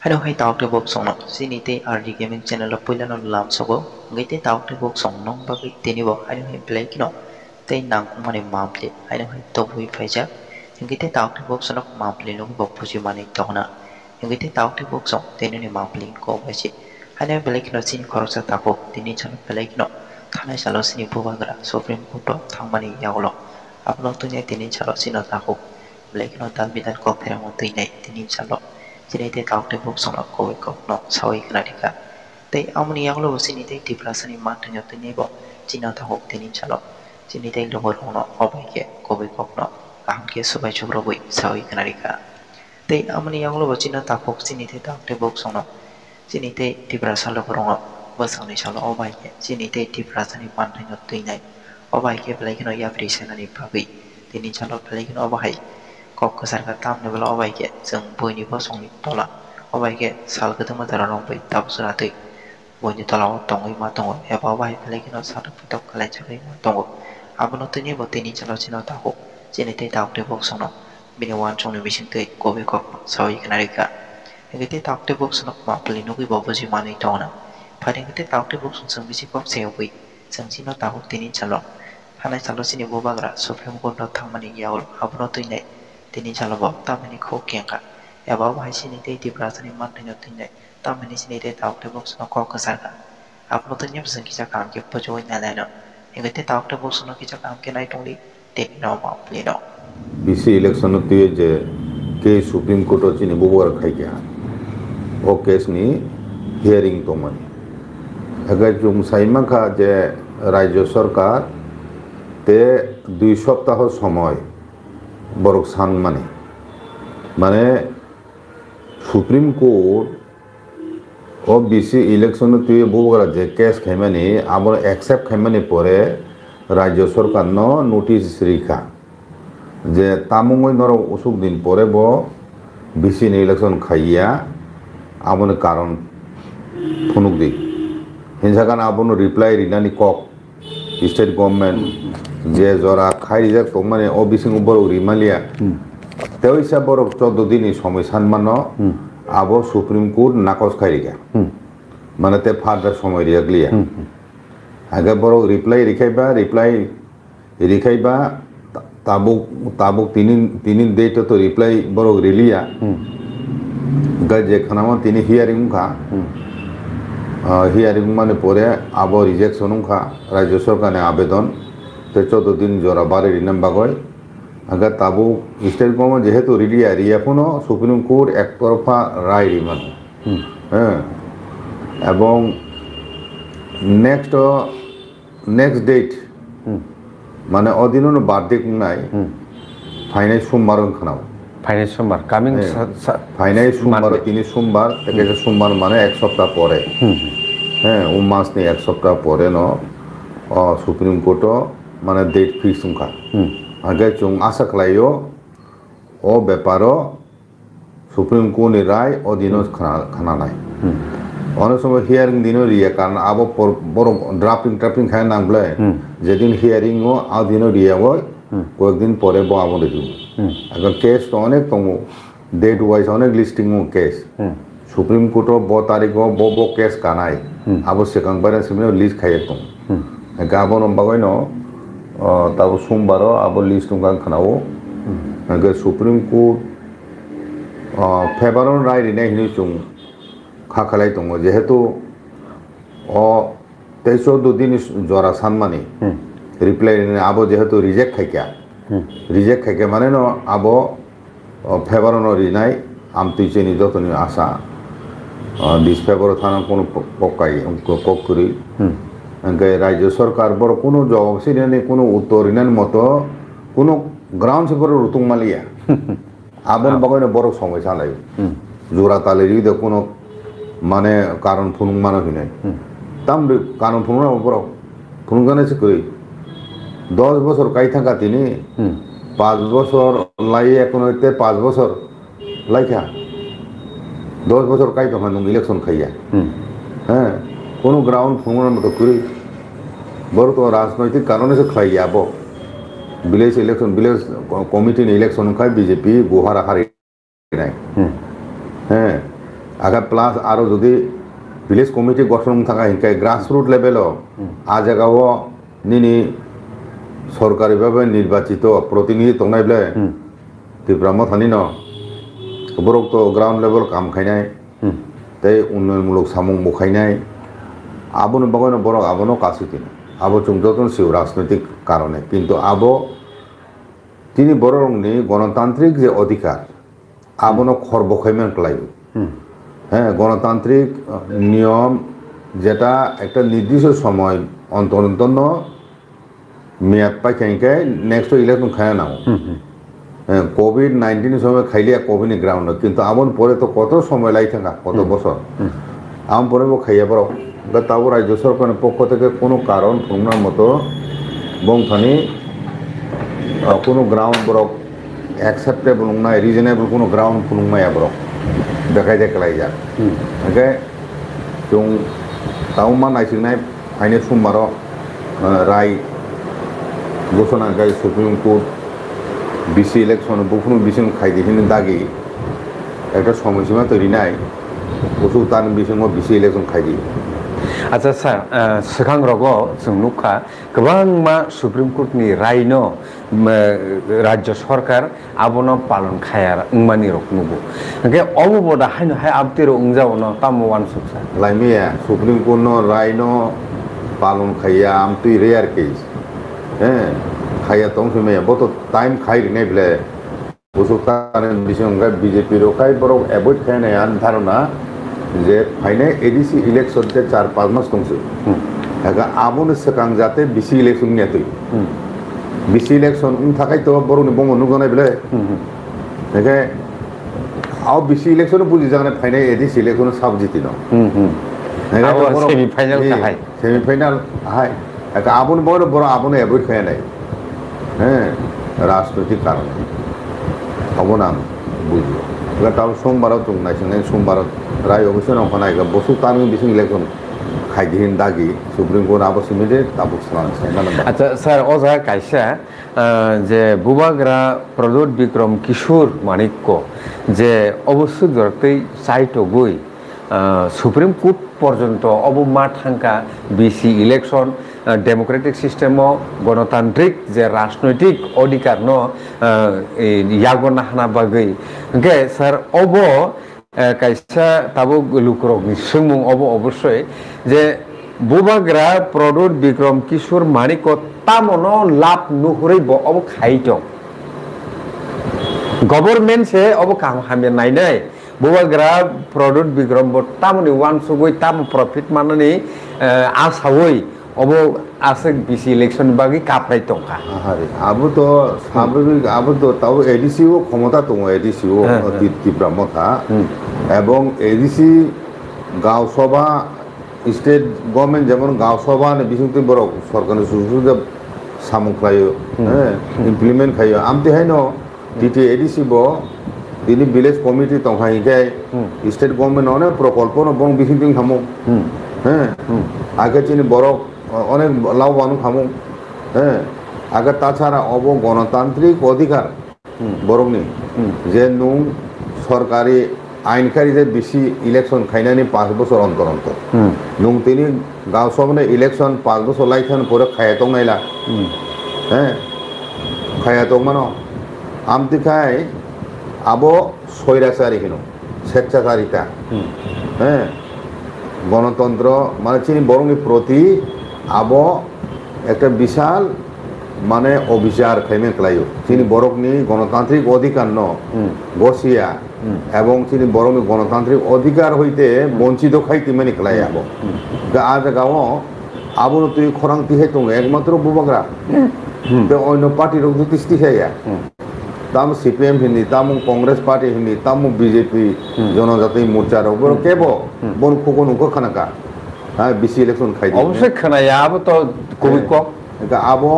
Hello hay tao ke bok song no sini te RD Gaming channel lo pula no lam sogo ngai te tao ke bok song nong ba bi teni bo hello hay play kino te nang kong mane mam ple hello hay to bui phai jak ngai te tao ke bok song no mam ple no bok puji mane to na ngai te tao ke bok song te ne mam ple ko ba chi hello play kino sin khoro sa ta ko tini chalo play kino thana chalo sini bu ba gra supreme court to thang mane ya lo apno tu ne tini chalo sino ta ko play kino dal bidan ko phera mo tu nei tini chalo Jadi te tau te bok song ko ko no sawi kana dika te amni yang lo sini te ti prasani ma tanyo te ne bo china ta hok te ni chalo sini te lo ho no obai ke ko no am ke subai chubro boi sawi kana dika te amni yang lo china ta hok sini te tau te bok song no sini te ti prasalo no bo sang ni chalo obai ke sini te ti prasani ma tanyo te nai obai ke play no ya prisa ni pabi te ni chalo play no obai kok kesar katam ne bela obai ke जों बयनिबो संनि तला अबायगे साल गोदों Madara रंबै दाब सुरादै बयनि तलाव दङै मा दङ एबा अबाय बेलेगिनो साल फिथक खालायजाखै मा दङ आबनो तैनि बतेनि चलाव चिनो दाहो जेने तै दावते बक्सनो बिनि वान संनि बिसिं तै गबे कक सावि कनारिका एगेते दावते बक्सनो मा प्लिनो गै बबजि मानै दङना फारेंगेते दावते बक्सन जों बिसि कक सेवबै जों चिनो दाहो तैनि चलाव हानाय चलाव चिनि बबाग्रा सुप्रीम कोर्ट थांमानि याव आबनो तैनाय tini chalo bo tamani kho kenga eba bahai sini te ti prasani man tanyo tinai tamani sini te taw te box no ko kasarga apno to nyam sang kicha kam ke pojoi na na inga te taw te box no kicha kam ke nai tongli te no ma pli no BC election तुये जे के supreme court चिनि बुबर खाई गया ओ case नि hearing तो मनी अगर जो साइमा खा जे राज्य सरकार ते 2 सप्ताह समय बरक सान माने माने सुप्रीम कोर्ट ओ BC इलेक्शन तुये बुबर जे केस खाइमानी आबर एक्सेप्ट खाइमानी परे राज्य सरकार न नोटिस रिखा যে তামুঙই নর অসুখ দিন পরে ব BC ইলেকশন খাইয়া আমনে কারণ ফনুক দি হিংসাকান আবনো রিপ্লাই রিনানি কক স্টেট গভর্নমেন্ট যে জরা খাই যে তো মানে OBC উপর রিমালিয়া তেও হিসাব বড় 14 দিনই সময় সানমান আবো সুপ্রিম কোর্ট নাকচ খাইরিগা মানে তে ফার্দার সময় রিয়াগলিয়া আগে বড় রিপ্লাই রিখাইবা ताबुक तीन डेट तो रिप्लाई बरो रिलिया गजे खनामा तीन हियरिंग खा हियरिंग माने परे आबो रिजेक्शन खा राज्य सरकार ने आवेदन ते 14 दिन जरा बारे रिनाम बागय अगर ताबुक स्टेट गवर्नमेंट जेहेतु रिलिया रियाफुनो सुप्रीम कोर्ट एक तरफा राय रिमान एवं नेक्स्ट डेट माने अदिनो बार्थडे कुंनाय फाइनाल सोमवार खानाव फाइनाल सोमवार कामिंग फाइनाल सोमवार तिनी सोमवार एके सोमवार माने एक सप्ताह परे उ मासनि एक सप्ताह परे न सुप्रीम कोर्ट माने डेट फिक्स उनखा आगे जों आशा खालायो ओ बेपारो सुप्रीम कोर्ट नि राय अदिनो खानानाय অনেক সময় হিয়ারিং দিনও রিয়া কারণ আবো বড় ড্রাফটিং খায় নামলে যেদিন হিয়ারিং ও আদিনও রিয়া হয় কয়েকদিন পরে বো আবো দিই এখন কেস তো অনেক কম ডেট ওয়াইজ অনেক লিস্টিং ও কেস সুপ্রিম কোর্ট বো তারিখ বো কেস কানাই আবো সেখান বাইরে সিমনে লিস্ট খাইয়ে তো গাবো নম্বাগই ন তাবো সোমবার আবো লিস্ট উঙ্গাং খানাও সুপ্রিম কোর্ট फेबारन राय रिनाय हिनि जों खाखालाय दङ जेहेतु 14 दिन जरा सानमानि रिप्लाय आबो जेहेतु रिजेक्ट खायखा माने न आबो फेबारन रिनाय आमतिचेनि जतनि आशा दिस फेबर थाना कोनो पकाय पकरी अंके राज्य सरकार बर कोनो जवाब सिने कोनो उत्तर रिनान मतो कोनो ग्राउंड से बर रुतुं मालिया आबन बगैनो बर समय चालाय जोरा तालेरि दे कोनो माने कारण फुनुं मानो हिने ताम कारण फुनुं बर फुनुं गाने से कई 10 বছর কাই থাকা তিনি 5 বছর লাই এখন হইতে 5 বছর লাইখা 10 বছর কাই তখন ইলেকশন খাইয়া হ্যাঁ কোনো গ্রাউন্ড ফুনুং মতো করি বড় তো রাজনৈতিক কারণে সে খাইয়া বো ভিলেজ কমিটি ইলেকশন খাই বিজেপি গুহারা হারি নাই হ্যাঁ আগে প্লাস আরও যদি ভিলেজ কমিটি গঠন থাকা হিংকে গ্রাসরুট লেভেলও আ জায়গাও নিনি সরকারিভাবে নির্বাচিত প্রতিনিধি তংনাইলে ত্রিপুরা থানি ন বরক তো গ্রাউন্ড লেভেল কাম খাইনাই তাই উন্নয়নমূলক সামুং বখাইনাই আবনো বাগানো বরক আবনো কাছিতিন আবো চুং যতন সিও রাজনৈতিক কারণে কিন্তু আবো তিনি বড় রংনি গণতান্ত্রিক যে অধিকার আবনো খর বখাইমেন ক্লাই হ্যাঁ গণতান্ত্রিক নিয়ম যেটা একটা নির্দিষ্ট সময় অন্তর মেয়াদ পাই খাইকে নেক্সট ইলেকশন খায় নাও কোভিড-19 সময় খাইলিয়া কোভিড গ্রাউন্ড কিন্তু আমন পরে তো কত সময় লাই থাকা কত বছর আম পরে খাইয়া পারো তাও রাজ্য সরকারের পক্ষ থেকে কোনো কারণ ফুংনার মতো বংথানি কোনো গ্রাউন্ড বরক অ্যাকসেপ্টেবল নাই রিজনেবল কোনো গ্রাউন্ড ফুংমায়া বরক দেখাই দেখাই যাক ওকে जों তাও मा नायसिंनाय फाइने समबार राय घोषणा गाय सुप्रीम कोर्ट বিসি ইলেকশন বহু বিসিং খাইদিহিনি দাগি একটা সময়সীমা তৈরি নাই বসু তার বিসিং বিসি ইলেকশন খাইদি আচ্ছা স্যার সিগাং রগ जों नुखा गोबां मा सुप्रीम कोर्टनि रायनो राज्य सरकार आबनो पालन खाया उंमानि रक नुबो ओके अबोदा हायनो हाय आपतिरो उंजावनो तामो वान सुखसा लाइमिया सुप्रीम कोर्ट नो रायनो पालन खाया आमति रेयर केस खाया तंग समय बहुत टाइम खाई ने बले बुसुतान बिसंग बीजेपी रोखाय बरो एवॉइड खाने आन धारणा जे फाइने एडीसी इलेक्शन के 4-5 मास दंसो एगा आबोनो सकां जाते बीसी इलेक्शन ने तै बीसी इलेक्शन उन थाखाय तो बरोनि बंग नुगनाय बले एगे आव बीसी इलेक्शन बुझि जाने फाइने एडीसी इलेक्शन सब जिति न आबो सेमी फाइनल हाय एगा आबोनो बरो आबोनो एवॉइड खाया নাই राजनैतिक कारण अवनाम बुझो ताव सोमबार जों नायसंनाय सोमबार राय अबश्य नायग बसु तानु बिसिं इलेक्शन खाइदिहिन दागि सुप्रीम कोर्ट आबसिमिदे ताबुक सालान अच्छा सर ओजा कायसा जे बुबाग्रा प्रदोत विक्रम किशोर मानिक्य जे अवश्य जरतै साइटो गई सुप्रीम कोर्ट पर्यन्त अबमा थांका बीसी इलेक्शन डेमोक्रेटिक सिस्टेम गणतांत्रिक जे राजनैतिक अधिकार न यागना हाना बागै ओके सर अब कायसा ताबो लुकरकनि सोंमुं अब अवश्य जे बुबाग्रा प्रदोत विक्रम किशोर मानिक्य तामनो लाभ नुहुरै अब खाइदं गभर्नमेंट से अब काम हामे नायनाय बुबाग्रा प्रदोत विक्रम तामनि वान सुगै ताम प्रफिट माननि आसावै अब आसे बीसी इलेक्शन बागै काप्राय दंखा आबो तो स्वाभाविक आबो तो ताव एडीसीओ क्षमता दङ एडीसीओ ত্রিপুরা मथा এবং एडीसी गाँव सभा स्टेट गवर्नमेंट जेमन गाँव सभा बिसिंति बर सरकारनि सुजुग सामुख्लायो इमप्लिमेंट खायो आमति हायनो टीटी एडीसी बो दिनी विलेज कमिटी तंखाइके स्टेट गवर्नमेंट अने प्रकल्प बं बिसिंति खामो आगे चिनि बर অনেক লাভবান খামো আগে তাছাড়া অব গণতান্ত্রিক অধিকার বরংনি যে নুং সরকারি আইনকারী যে বেশি ইলেকশন খাইনানি 5 বছর অন্তর অন্তর নুং তিনি গাঁও সভানে ইলেকশন 5 বছর লাইখান পরে খায়াতং নাইলা খায়াতং মানো আমতি খাই আবো স্বৈরাচারী হিনো স্বেচ্ছাচারিতা গণতন্ত্র মানে চিনি বরংনি প্রতি আবো একটা বিশাল মানে অবিচার খাইমে ক্লাইও চিনি বরকনি গণতান্ত্রিক অধিকার ন বসিয়া এবং চিনি বরং গণতান্ত্রিক অধিকার হইতে বঞ্চিত খাইতে মানে ক্লাই আবো আজ গাঁও আবো তুই খরাংতি খাই দङ একমাত্র বুবাগ্রা অন্য পার্টির তিস্তি খাইয়া তাম সিপিএম হিন্দি তাম কংগ্রেস পার্টি হিন্দি তাম বিজেপি জনজাতি মোর্চার বড় কেব বন খুকন খানাকা হ্যাঁ বিসি ইলেকশন খাই অবশ্যই খানায়া আবো তো কবি কক আবো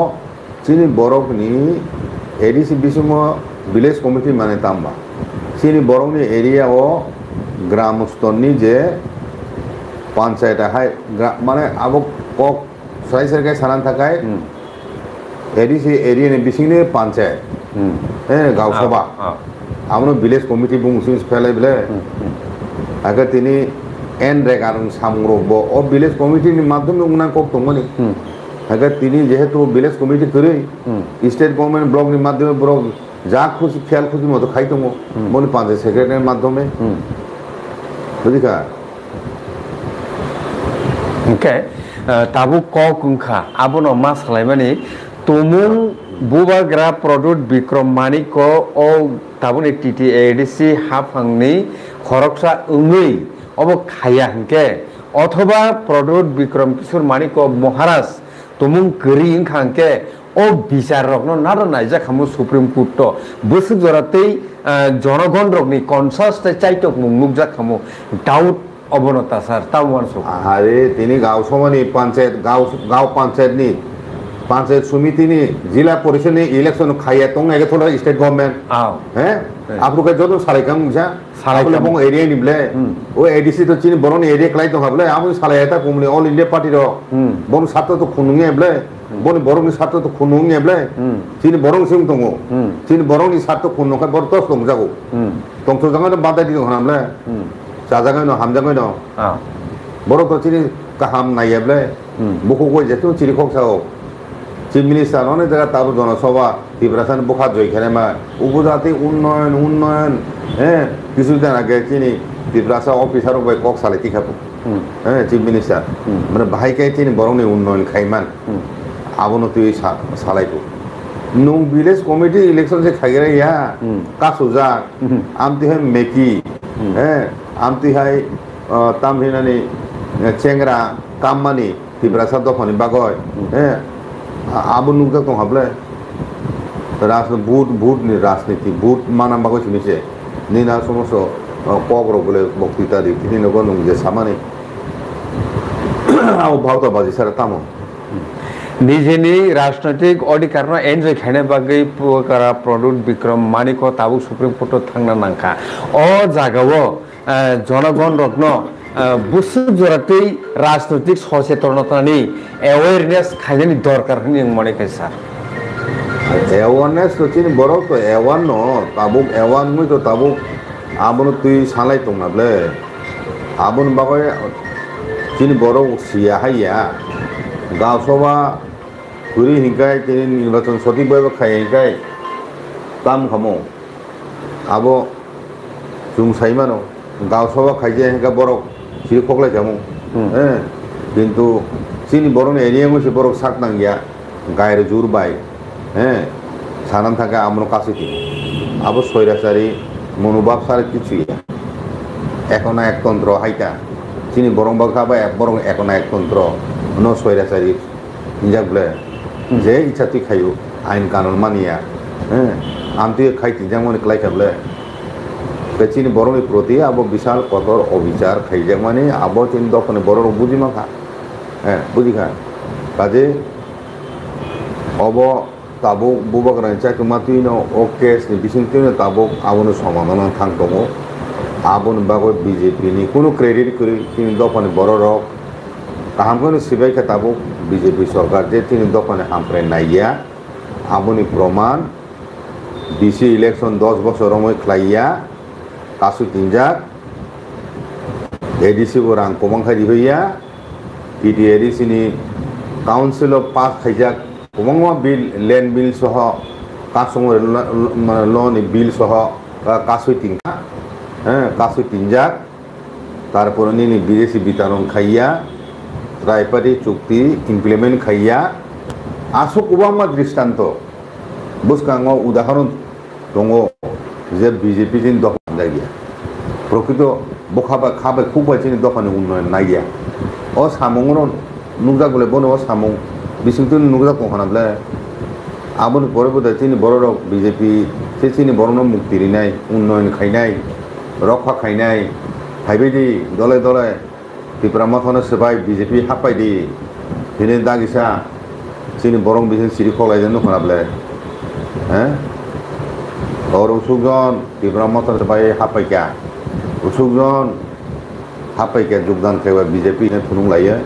চিনি বরকনি এডিসি বিসিম ভিলেজ কমিটি মানে তাম্বা চিনি বরকনি এরিয়া ও গ্রাম স্তরনি যে পঞ্চায়েত হাই মানে আবো কক সাই সরকার সারান থাকায় এডিসি এরিয়ানি বিসিংনি পঞ্চায়েত গাঁও সভা আমরা ভিলেজ কমিটি বুংসিং ফেলাই বলে আগে তিনি এন রেগারং সামগ্রব ও ভিলেজ কমিটির মাধ্যমে উন্নয়ন করতো মানে আগে তিনি যেহেতু ভিলেজ কমিটি করে স্টেট গভর্নমেন্ট ব্লকের মাধ্যমে ব্লক যা খুশি খেয়াল খুশি মতো খাইতো মনে পঞ্চায়েত সেক্রেটারির মাধ্যমে বুঝিকা ওকে তাবু ক কুংখা আবনো মা সালাইমানি তুমুং বুবাগ্রা প্রদুত বিক্রম মানিক ও তাবুনি টিটি এডিসি হাফাংনি খরকসা উংই অব খায়া হংকে অথবা প্রদুত বিক্রম কিশোর মানিক মহারাজ তুমুং গরি খাংকে ও বিচার রকন নারো নাইজা খামু সুপ্রিম কোর্ট বসুক জরাতেই জনগণ রকনি কনসাস চাইটক মুখ যা খামু ডাউট অবনতা স্যার তাও মানুষ আরে তিনি গাঁও সমানি পঞ্চায়েত গাঁও পঞ্চায়েত নি পঞ্চায়েত সমিতি নি জেলা পরিষদ নি ইলেকশন খাইয়া তং এগে থোড়া স্টেট গভর্নমেন্ট হ্যাঁ আপনাকে যত সারাইকাম মুছা সারাইকাম বং এরিয়া নিবলে ও এডিসি তো চিনি বরন এরিয়া ক্লাই তো হাবলে আমি সারাইতা কুমনি অল ইন্ডিয়া পার্টি র বন ছাত্র তো খুনুঙে এবলে বন বরং ছাত্র তো খুনুঙে এবলে চিনি বরং সিং দङ চিনি বরং নি ছাত্র খুনুখা বর তস দং যাগো তং তো জাঙ্গা বাদাই দি হামলে 자장은 함장은 뭐로 또 지리 까함 나이에블레 무코고 이제 또 지리 kok사오 চিফ অনেক জায়গা তারও জনসভা ত্রিপুরাসান বোখা জয়খানেমা উপজাতি উন্নয়ন হ্যাঁ কিছুদিন আগে চিনি ত্রিপুরাসা অফিসার বই কক সালাইতি খাবো হ্যাঁ চিফ মিনিস্টার মানে ভাইকে চিনি বরংনি উন্নয়ন খাইমান আবনো তুই সালাইতো নং ভিলেজ কমিটি ইলেকশন যে খাইরে ইয়া কাসুজা আমতি হে মেকি হ্যাঁ আমতি হাই তামহিনানি চেংরা কামমানি ত্রিপুরাসা দফানি বাগয় হ্যাঁ আবু নুকজা তো হাবলে ভোট নি রাজনীতি ভোট মানাম বাগো শুনিছে নিনা সমস্ত কগ্র বলে বক্তৃতা দি তিনি নগর নুং যে সামানি আও ভাওতা বাজি সারা তামো নিজেনি রাজনৈতিক অধিকার এনজয় খাইনে বাগै পুকারা প্রদুত বিক্রম মানিক তাবু সুপ্রিম কোর্ট থাংনা নাংখা ও জাগাও জনগণ রত্ন বুসু জরাতেই রাজনৈতিক সচেতনতানি অ্যাওয়ারনেস খাইনি দরকার হনি মনে খাই স্যার অ্যাওয়ারনেস তো চিনি বড় তো অ্যাওয়ার ন তাবুক অ্যাওয়ার মুই তো তাবুক আবন তুই সালাই তো নাবলে আবন বাগয় চিনি বড় সিয়া হাইয়া গাঁও সভা ঘুরি হিংকাই তিনি নির্বাচন সঠিক ভাবে খাই হিংকাই কাম খামো আবো জুম সাইমানো গাঁও সভা খাইছে হিংকা বড় সিরি খকলাই যামো হ্যাঁ কিন্তু চিনি বড় এরিয়া মধ্যে বড় শাক নাঙ্গিয়া গায়ের জোর বাই হ্যাঁ সানান থাকে আমরা কাছে কিনি আবো স্বৈরাচারী মনোভাব সারে কিছুই এখন একতন্ত্র হাইটা চিনি বরং বা খাবা বরং এখন একতন্ত্র ন স্বৈরাচারী হিজাবলে যে ইচ্ছা তুই খাইও আইন কানুন মানিয়া হ্যাঁ আমি খাইতি যেমন ক্লাই খাবলে চিনি বরং প্রতি আবো বিশাল কঠোর অবিচার খাইজাক মানে আবো চিনি দখনে বড় বুঝি মাখা হ্যাঁ বুঝি খা কাজে অব তাবুক বুবাক রাঞ্চা কুমা তুই ও কেস বিসিং তুই তাবুক আবনো সমাধান থাকতো আবন বাগো বিজেপি নি কোনো ক্রেডিট করে তিনি দফানে বড় রক কাহামখনো সিবাইকে তাবুক বিজেপি সরকার যে তিনি দফানে হামপ্রায় নাইয়া আবনি প্রমাণ ডিসি ইলেকশন 10 বছর সময় খাইয়া কাসু তিনজাক এডিসি ও রাং কমাংখাই হইয়া টিটি এডিসি নি কাউন্সিল অফ পাস খাইজাক কমাংমা বিল ল্যান্ড বিল সহ কাসং লোন বিল সহ কাসু তিনকা হ্যাঁ কাসু তিনজাক তারপর নিনি বিদেশি বিতরণ খাইয়া রায়পাটি চুক্তি ইমপ্লিমেন্ট খাইয়া আসো কুবাম্মা দৃষ্টান্ত বুসকাঙ্গ উদাহরণ দङ যে বিজেপি যিনি দফান জায়গা প্রকৃত বখাবা খাবে খুব চিনি দফানে উন্নয়ন নাইয়া ও সামংর নুকজা বলে বনো ও সামং বিসিংতুন নুকজা কখনাবলে আবন পরে বোধ চিনি বড় রক বিজেপি সে চিনি বড় মুক্তিরি নাই উন্নয়ন খাইনাই রক্ষা খাইনাই হাইবাইদি দলে দলে ত্রিপুরা মাথনে সবাই বিজেপি হাপাইদি দিনে দাগিসা চিনি বরং বিজেপি সিরি খলাইজেন খনাবলে হ্যাঁ और उसुकजन ত্রিপুরা মাথনে সবাই হাপাইকা उसुकजन हापाइका योगदान खाइबा बिजेपि ने थुनुं लायो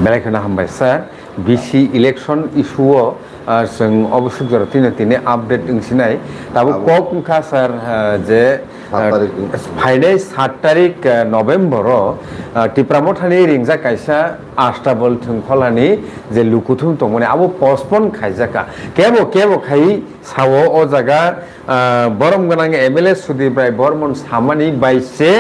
बेलायखौनो हामबाय स्যার बिसि इलेक्शन इस्युआव जों अबश्य जरतिनो तिने आपडेट इंसिनाय दाबो कक उनखा सार जे फाइनाय 7 तारिख नभेम्बर टिप्रामो थानि रिंजा कायसा आस्ताबल थुंखलानि जे लुकुथुम तंमने आबो पोस्टपोन खायजाका केबो खाय सावो अ जागा बरम गनां एमएलए सुदीप्राय बर्मन सामानि बायसे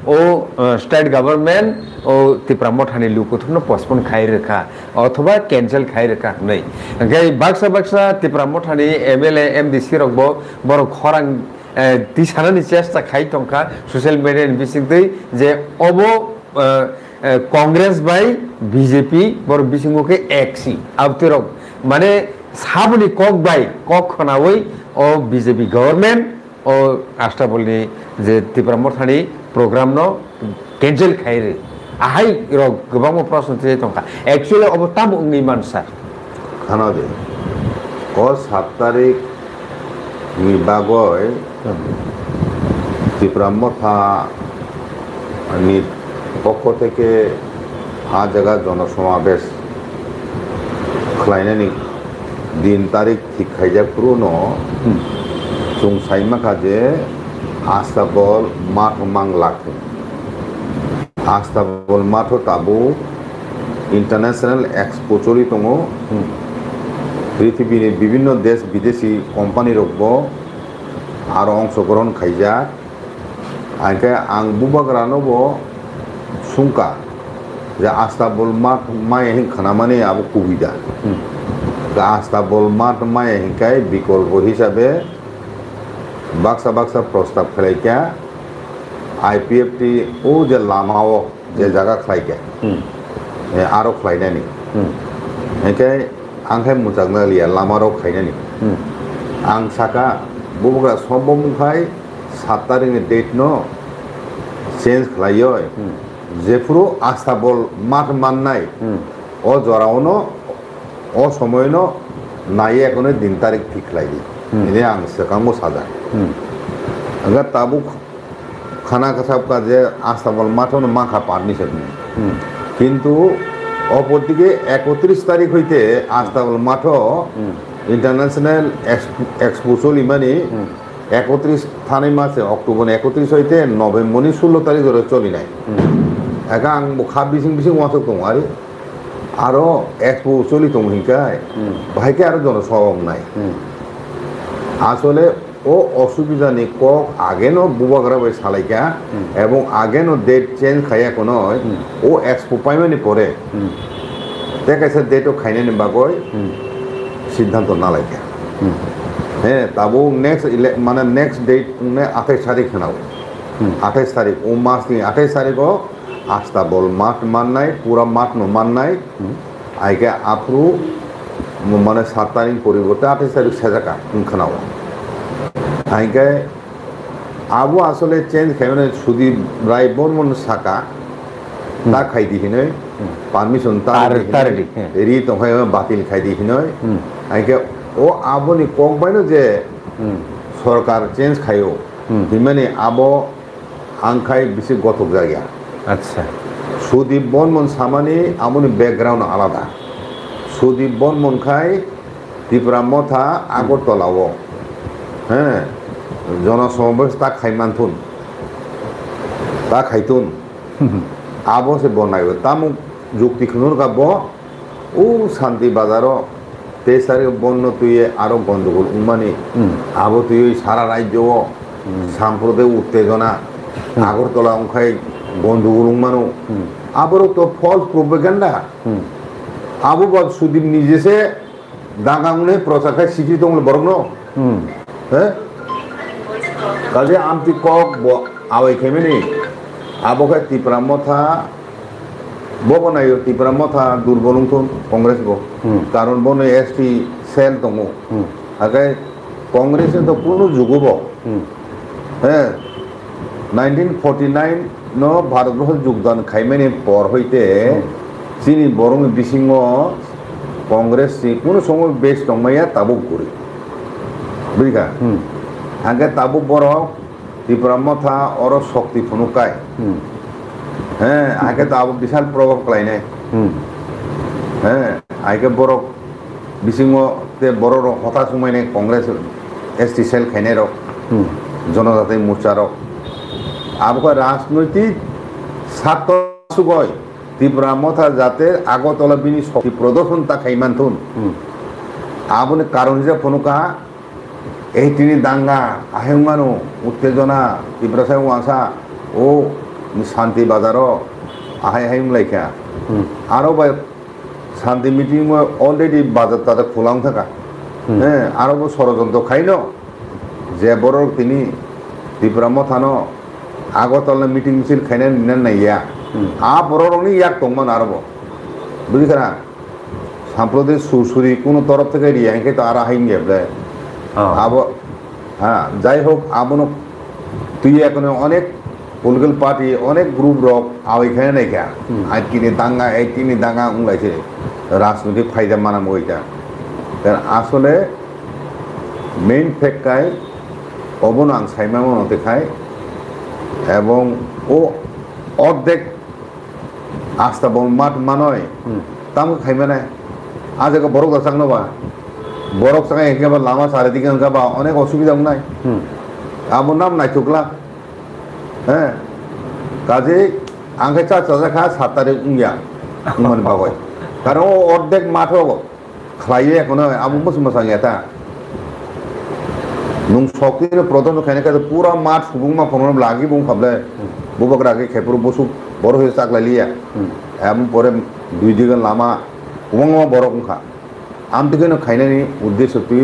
ओ स्टेट गवर्नमेंट ओ तिप्रामो थानि लुकुथुमनो पोस्टपोन खाय रखा अथवा कैंसिल खाय रखा नै गय बाक्सा तिप्रामो थानि एमएलए एमडीसी रकबो बर खरां दिसानानि चेष्टा खाय तंखा सोशल मीडिया बिसिंदै जे अबो कांग्रेस बाय बीजेपी बर बिसिंगोके एक्सी आबतिरक माने साबनि कक बाय कक खनावै ओ बीजेपी गवर्नमेंट ओ आस्ताबलनि जे तिप्रामो थानि प्रोग्राम नो कैंसिल खायरे आहाय रक गोबां प्रश्न थियै तंखा एक्चुअली अब ताम उंनि मानसार खाना दे ओ 7 तारिख नि बागय तिप्रामो था नि पक्ष থেকে आ जगह जनसमावेश खालायनायनि दिन तारिख थिक खायजाखुरुनो जों साइमाखा जे आस्ताबल माठ मांलाखै आस्ताबल माठ ताबो इंटरनेशनल एक्सपो चलि दङ पृथिवीनि विभिन्न देश विदेशी कोम्पानी रकबो आरो अंशग्रहण खायजा आंखे आं बुबाग्रानोबो सुंका जे आस्ताबल माठ माय हिंखाना माने आबो सुबिदा आस्ताबल माठ माय हिंखाय विकल्प हिसाबै बाक्सा प्रस्ताव खालायका आईपीएफटी ओ जे लामाओ जे जागा खालायका आरो खालायनायनि हिंखाय आंखाय मोजांना लिया लामारो खायनायनि आं साका बुबग्रा सम्बमखाय 7 तारिखनि डेट न चेंज खालायो जेफुरो आस्ताबल माठ माननाय ओ जरावनो ओ समयनो नायेकनो दिन तारिख ठीक खालायदि इने आं सकांगो साजा अगर ताबु खाना कसाब का जे आस्ताबल माठनो माखा पारमिशन किंतु অপরদিকে 31 তারিখ হইতে আস্তাবল মাঠ ইন্টারন্যাশনাল এক্সপো চলি মানে 31 থানি মাসে অক্টোবর 31 হইতে নভেম্বর 16 তারিখ ধরে চলি নাই একা আং খা বিসিং ওয়াসক দं আরো এক্সপো চলি দं হিংকায় ভাইকে আরো জনসভা নাই আসলে ও অসুবিধানি কক আগেনো বুবাগ্রা বাই সালাইকা এবং আগেনো ডেট চেঞ্জ খাইয়া কোনো ও এক্সপো পাইমানি পরে দেখাইছে ডেটও খাইনানি বাগয় সিদ্ধান্ত না লাইকা হ্যাঁ তাবো নেক্সট মানে নেক্সট ডেট 28 তারিখ নাও 28 তারিখ ও মাসনি 28 তারিখও আস্তাবল মাঠ মাননাই পুরা মাঠ ন মাননাই আইকে আপ্রু মানে 7 তারিখ পরিবর্তে 28 তারিখ সেজাকা খানাও आइके आबो आसले चेंज खायने सुदीप राय बर्मन साका ता खायदिहिनै पारमिशन तारदि रि तंखाय बातिल खायदिहिनै आइके ओ आबोनि ककबायनो जे सरकार चेंज खायो हिमाने आबो आंखाय बिसे गथक जागिया अच्छा सुदीप बर्मन सामानि आबोनि बैकग्राउंड आलादा सुदीप बर्मन खाय तिप्रामो था आगरतलाओ হ্যাঁ জনসমাবেশ তা খাইমানথুন তা খাইতুন আবো সে বনাইব তামু যুক্তি খুনুর গাব ও শান্তি বাজারও 23 তারিখ বন্য তুই আরো গন্ডগোল উমানি আবো তুই সারা রাজ্য সাম্প্রদায়িক উত্তেজনা আগরতলা অংখাই গন্ডগোল উমানো আবারও তো ফলস প্রোপাগান্ডা আবু বাদ সুদীপ নিজেসে দাঙ্গাংনে প্রচার খাই স্বীকৃত বরং হ্যাঁ কাজে আমতি কক আওয়াই খেমেনি আবহাওয়া তিপ্রামো থা বনাই তিপ্রামো থা দুর্বল কংগ্রেস বো কারণ বন এসটি সেল দङ আগে কংগ্রেসে তো পূর্ণ যুগব হ্যাঁ 1949 ন ভারতবর্ষ যোগদান খাইমেনি পর হইতে চিনি বরং বিসিংহ কংগ্রেস কোনো সময় বেশ দংমাইয়া তাবুক করি বুঝিকা আগে তাবু বড় তিপ্রামো থা অর শক্তি ফনুকায় হ্যাঁ আগে তাবু বিশাল প্রভাব খাইনাই হ্যাঁ আগে বড় বিসিংহ তে বড় হতাশ সময়নে কংগ্রেস এসটি সেল খাইনে রক জনজাতি মোর্চা রক আবহাওয়া রাজনৈতিক স্বার্থ সুগয় ত্রিপুরা মথা যাতে আগতলা বিনি শক্তি প্রদর্শন তা খাইমান থুন আবনে কারণ হিসাবে ফনুকা এই তিনি দাঙ্গা আহেমানো উত্তেজনা ত্রিপুরা সাহেব আসা ও শান্তি বাজারও আহাই হাইম লাইকা আরও বা শান্তি মিটিং অলরেডি বাজার তাদের খোলাং থাকা হ্যাঁ আরও ষড়যন্ত্র খাইন যে বড় তিনি ত্রিপুরা মথানো আগতলা মিটিং মিছিল খাইনে নিলেন না ইয়া বড় রঙই ইয়াক দংমান আরব বুঝিস না সাম্প্রতিক সুরসুরি কোনো তরফ থেকে রিয়াকে তো আর হাইম গেলে আব হ্যাঁ যাই হোক আবনো তুই এখন অনেক পলিটিক্যাল পার্টি অনেক গ্রুপ রক আইখানে নাইকা আজ কিনে দাঙ্গা এই কিনে দাঙ্গা উংলাইছে রাজনৈতিক ফায়দা মানাম ওইটা আসলে মেইন ফ্যাক্টটাই অবনাং সাইমা মনতে খায় এবং ও অর্ধেক আস্তা বন মাঠ মানয় তাম খাইবে না আজ এক বরফ দাসাং নবা বরফ সাঙ্গে একেবারে লামা চারিদিকে গাবা অনেক অসুবিধা নাই আমার নাম নাই চুকলা হ্যাঁ কাজে আঙ্কে চা চাজা খা 7 তারিখ উঙ্গিয়া মানে বাবাই কারণ ও অর্ধেক মাঠও খাইয়ে এখন আবু মোসাং এটা নুং শক্তির প্রধান খাইনে কাজে পুরা মাঠ সুবুংমা ফোন লাগি বুং খাবলে বুবক রাগে খেপুর বসু বড় হয়ে চাকলাইলিয়া এমন পরে 2 দিন লামা উমা বড় কুঙ্খা আম থেকে খাইনানি উদ্দেশ্য তুই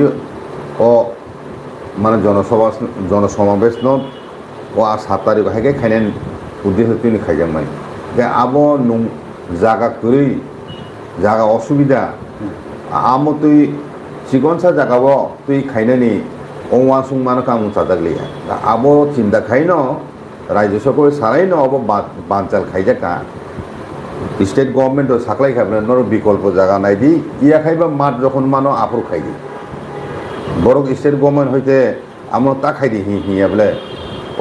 ও মানে জনসমাবেশ ন ও 7 তারিখ হাইকে খাইনানি উদ্দেশ্য তুই খাইজাম মানে আবো নুং জায়গা করি জায়গা অসুবিধা আম তুই চিকনসা জায়গাব তুই খাইনানি অওয়া সুং মানো কামু চাজাগলিয়া আবো চিন্তা খাইন রাজ্য সকল সারাই ন অব বাঞ্চাল খাইজাকা স্টেট গভর্নমেন্ট সাকলাই খাবে নর বিকল্প জায়গা নাই দি ইয়া খাইবা মাঠ যখন মানো আপর খাই দি বড় স্টেট গভর্নমেন্ট হইতে আমরা তা খাই দি হিয়া বলে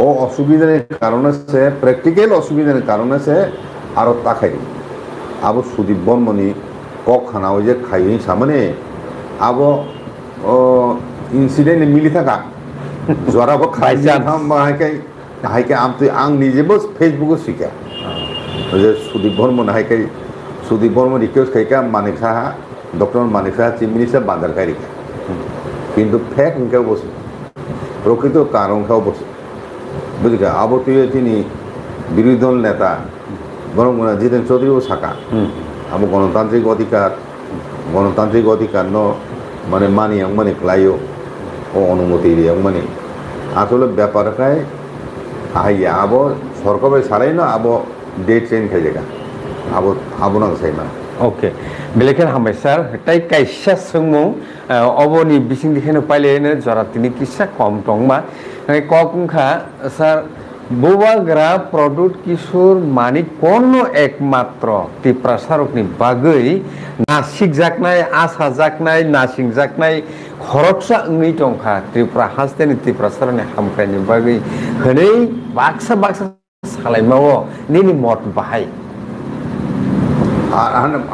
ও অসুবিধার কারণ আছে প্র্যাকটিক্যাল অসুবিধার কারণ আছে আরো তা খাই দি আবো সুদীপ বর্মনি কক খানা ওই যে খাই সামনে আবো ইনসিডেন্ট মিলি থাকা জরাবো খাই হাইকে আং নিজেবো ফেসবুকে শিখা যে সুদীপ বর্মন হাইকে Sudip Barman request খাইকা Manik Saha doctor Manik Saha chief minister বান্দার খাই রিখা কিন্তু ফেক উনকেও বসে প্রকৃত কারণ খাও বসে বুঝলি আবো তুই তিনি বিরোধী দল নেতা বরং জিতেন চৌধুরীও শাখা আবো গণতান্ত্রিক অধিকার ন মানে মানি মানে ক্লাইও ও অনুমতি দিয়ে মানে আসলে ব্যাপারটাই আইয়া আবো সরকার সারাই না আবো डेट चेंज खाइजेगा आबो नांग साइमा ओके बेलेखेन हामबाय सार ताई काइसा सोंमु अबनि बिसिं दिखेनो पाइलेनो जरा तिनि किसा कम टंगमा ककुंखा सार बोबाग्रा प्रडक्ट किशोर मानि कोनो एकमात्र ति प्रसारकनि बागै नासिक जाकनाय आसा जाकनाय नासिं जाकनाय खरकसा उंगै टंखा त्रिपुरा हास्तेनि ति प्रसारनि हामखायनि बागै हनै बाक्सा सालाइमाओ निनि मत बाहाय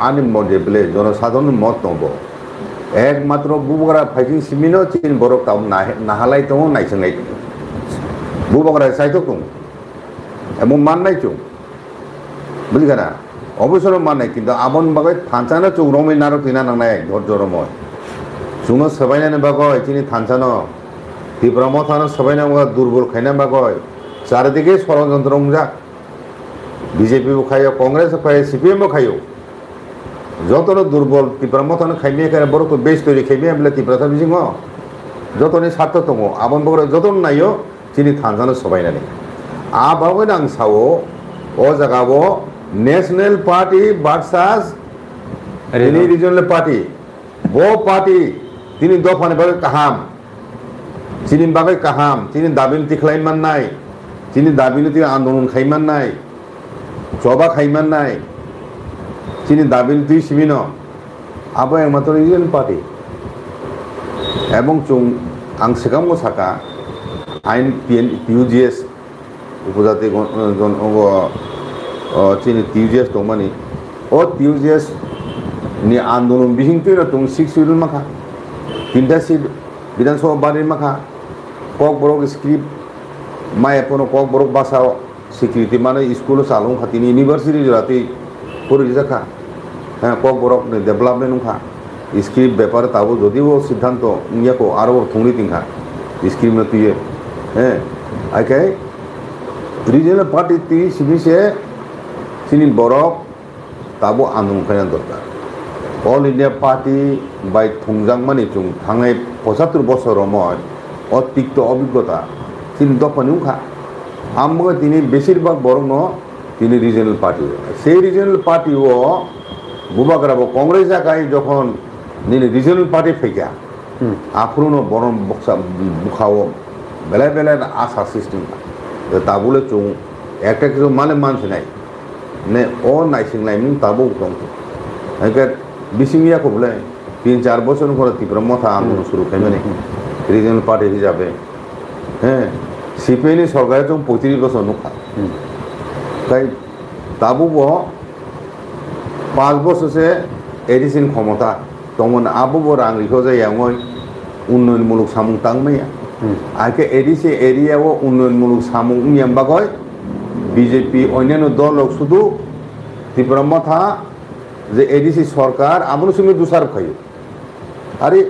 आनि मत बेले जनसाधारण मत नबो एकमात्र बुबगरा फाइटिं सिमिनो चिन बरक ताव नाहालाय दङ नायसंनाय बुबगरा साइतो दङ एमन माननाय चुं बुझिगाना अबसर माननाय किन्तु आबन बागै थानसानो चुं रमै नारक तिना नांनाय धरजरमय जुनो सबायनानै बागय तिनि थानसानो ত্রিপুরা মথাनो सबायनांगौ दुर्बल खायना बागय चारिदिके षড়যন্ত্র उंजा বিজেপি খাইও কংগ্রেস খাইও সিপিএম খাইও যতন দুর্বল ত্রিপুরা মথানো খাইমিয়ে খাই বড় তো বেশ তৈরি খাইমিয়ে বলে ত্রিপুরা বিজিং যতনি স্বার্থ দङ আবন বগরে যতন নাইও তিনি থানজানো সবাইনাनै আবাগৈ आं सावो ও জায়গাবো ন্যাশনাল পার্টি ভার্সাস তিনি রিজনাল পার্টি বো পার্টি তিনি দফানে বাগে কাহাম চিনি বাগে কাহাম তিনি দাবিন তিখলাইমান নাই তিনি দাবিন তি আন্দোলন খাইমান নাই সভা খাইমান নাই তিনি দাবিন তুই সিমিন আবো একমাত্র রিজনাল পার্টি এবং চুং आं सिगाङाव साका आइन पिउजिएस उपजाति चिनि पिउजिएस दंमानि ओ पिउजिएस नि आन्दोलन बिहिं तुइ तुं 6 शिड्यूल माखा 3টা সিট বিধানসভা বাড়ির মাখা কক বড় স্ক্রিপ্ট মায়ে কোনো কক বড় বাসা স্বীকৃতি মানে স্কুল চালু খাতিনি ইউনিভার্সিটি জোড়াতে পরিজাখা হ্যাঁ কক বড় ডেভেলপমেন্ট উখা স্ক্রিপ্ট ব্যাপারে তাবো যদিও সিদ্ধান্ত ইয়াকো আরও থুংরি তিনখা স্ক্রিপ্ট তুই হ্যাঁ আইকে রিজনাল পার্টি তি সিবিসে সিনি বরক তাবো আন্দোলন খাইনা দরকার অল ইন্ডিয়া পার্টি বাই থুংজাং মানে চুং থাঙাই 75 বছর ময় অতিরিক্ত অভিজ্ঞতা তিনি দফানি উখা আমগো তিনি বেশিরভাগ বরং তিনি রিজনাল পার্টি সেই রিজনাল পার্টিও বুবাগ্রাবো কংগ্রেস জায়গায় যখন তিনি রিজনাল পার্টি ফেকা আফরুনো বরং বক্সা বুখাও বেলায় বেলায় আশা সিস্টেম তাবলে চুং একটা কিছু মানে মানছে নাই নে ও নাইসিংলাই তাবো দং বিসিংয়া বলে 3-4 বছর করে তীব্র মথা আন্দোলন শুরু খাইমানে রিজনাল পার্টি হিসাবে হ্যাঁ সিপিএনি সরকারের চুং 35 বছর নুখা তাই তাবো 5 বছরসে এডিসিন ক্ষমতা তখন আবো রাং রিখো যায় উন্নয়নমূলক সামুং তাংমাইয়া আজকে এডিসি এরিয়াও উন্নয়নমূলক সামুং ইয়াম্বাগয় বিজেপি অন্যান্য দল শুধু তীব্র মথা যে এডিসি সরকার আমন সঙ্গে দুসারফ খাই আরে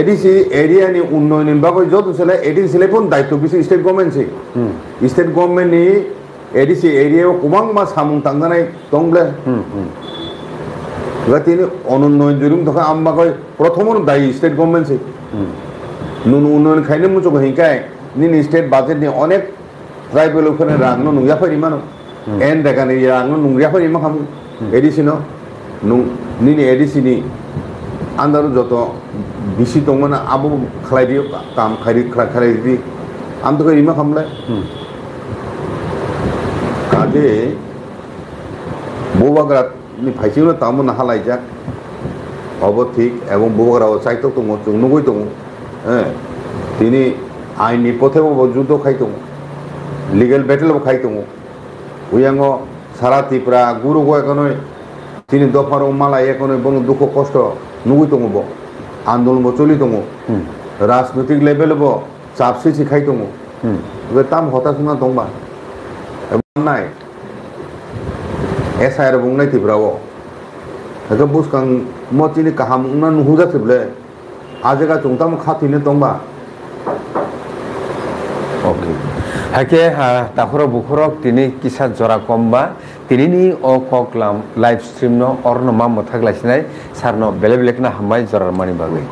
এডিসি এরিয়া নি উন্নয়ন বাগৈ যত ছেলে এডিসি ছেলেপন দায়িত্ব বেশি স্টেট গভর্নমেন্ট স্টেট গভর্নমেন্ট নি এডিসি এরিয়া কুমাং মা সামুং তাংনাই দংলে তিনি অনুন্নয়ন জুরিং তখন আমবাগৈ প্রথম দায়ী স্টেট গভর্নমেন্ট নুন উন্নয়ন খাইনে মুচো হিংকায় নিন স্টেট বাজেট নি অনেক ট্রাইবেল ওখানে রাং নুয়া ফারি মানো এন দেখানি রাং নুয়া ফারি মা খামু এডিসি নিনি এডিসি নি আন্দারো যত বিসি দंमोन আবু খালাই দিও কাম খালাই দি আম তো রিমা খামলাই কাজে বৌবাগ্রাত নি ফাইছিনো তামন হালাইজাক অবঠিক এবং বৌবাগ্রাও চাইতো দङ জুনুগৈ দङ হ্যাঁ তিনি আইনি পথেও যুদ্ধ খাইতো লিগেল ব্যাটেলও খাইতো উয়াঙ্গ সারা ত্রিপুরা গুরু গয়কনই তিনি দফারও মালাই এখনই বং দুঃখ কষ্ট নুগুই দङ আন্দোলন চলি দङ রাজনৈতিক লেভেলব চাপসি শিখাই দङ তাম হতাশনা দংবা নাই এসআইআর বুंनाय ত্রিপুরাও একে বুসকাং মচিনি কাহাম না নুহুজাथिबले आजेगा चुंगताम खाथिने दंबा ओके हाके ताखरो बुखरक तिनी किसा जरा कमबा तिनिनि ओ ककलाम लाइव स्ट्रीम नो अर्न मा मथागलासिनाय सारनो बेले बेलेकना हामाय जरा मानि बागै